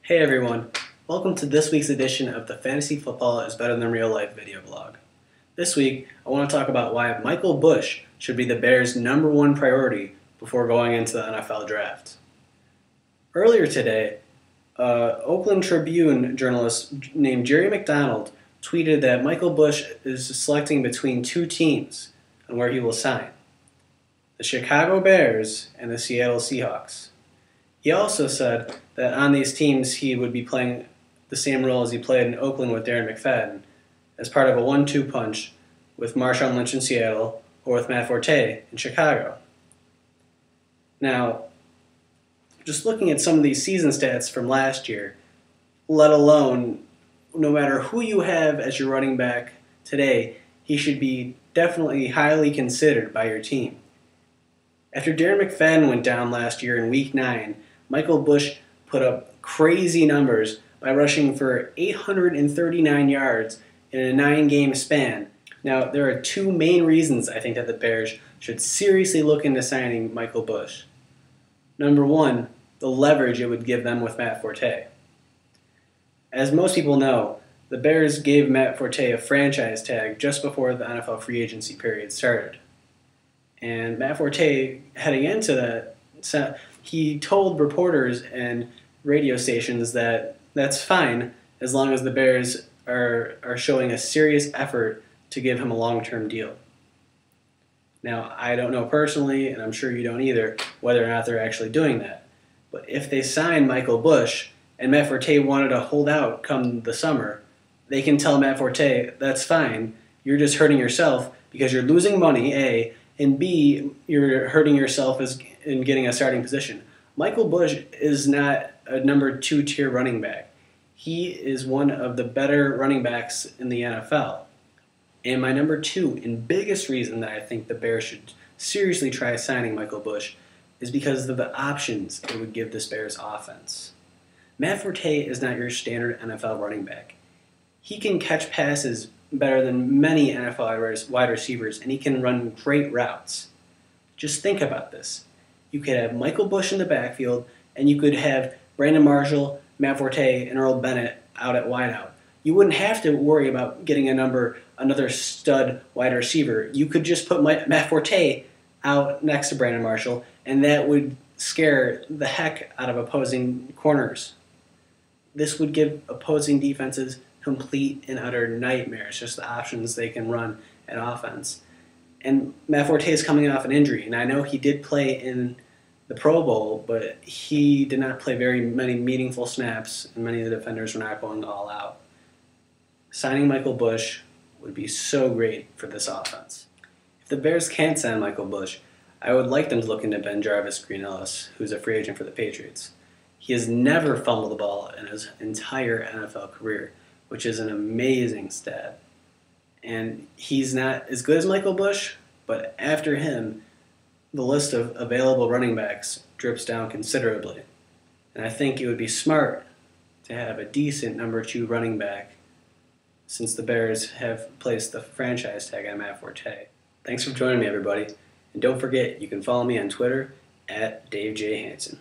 Hey everyone, welcome to this week's edition of the Fantasy Football is Better Than Real Life video blog. This week, I want to talk about why Michael Bush should be the Bears' #1 priority before going into the NFL draft. Earlier today, Oakland Tribune journalist named Jerry McDonald tweeted that Michael Bush is selecting between two teams on where he will sign: the Chicago Bears and the Seattle Seahawks. He also said that on these teams he would be playing the same role as he played in Oakland with Darren McFadden, as part of a 1-2 punch with Marshawn Lynch in Seattle or with Matt Forte in Chicago. Now, just looking at some of these season stats from last year, let alone no matter who you have as your running back today, he should be definitely highly considered by your team. After Darren McFadden went down last year in Week 9, Michael Bush put up crazy numbers by rushing for 839 yards in a 9-game span. Now, there are two main reasons I think that the Bears should seriously look into signing Michael Bush. Number one, the leverage it would give them with Matt Forte. As most people know, the Bears gave Matt Forte a franchise tag just before the NFL free agency period started. And Matt Forte, heading into that, he told reporters and radio stations that that's fine as long as the Bears are showing a serious effort to give him a long-term deal. Now, I don't know personally, and I'm sure you don't either, whether or not they're actually doing that. But if they sign Michael Bush and Matt Forte wanted to hold out come the summer, they can tell Matt Forte, that's fine, you're just hurting yourself because you're losing money, A, and B, you're hurting yourself in getting a starting position. Michael Bush is not a #2 tier running back. He is one of the better running backs in the NFL. And my #2 and biggest reason that I think the Bears should seriously try signing Michael Bush is because of the options it would give this Bears offense. Matt Forte is not your standard NFL running back. He can catch passes better than many NFL wide receivers, and he can run great routes. Just think about this. You could have Michael Bush in the backfield, and you could have Brandon Marshall, Matt Forte, and Earl Bennett out at wideout. You wouldn't have to worry about getting another stud wide receiver. You could just put Matt Forte out next to Brandon Marshall, and that would scare the heck out of opposing corners. This would give opposing defenses complete and utter nightmares, just the options they can run at offense. And Matt Forte is coming off an injury, and I know he did play in the Pro Bowl, but he did not play very many meaningful snaps, and many of the defenders were not going all out. Signing Michael Bush would be so great for this offense. If the Bears can't sign Michael Bush, I would like them to look into Ben Jarvis Green-Ellis, who's a free agent for the Patriots. He has never fumbled the ball in his entire NFL career, which is an amazing stat. And he's not as good as Michael Bush, but after him, the list of available running backs drips down considerably. And I think it would be smart to have a decent #2 running back since the Bears have placed the franchise tag on Matt Forte. Thanks for joining me, everybody. And don't forget, you can follow me on Twitter @DaveJHansen.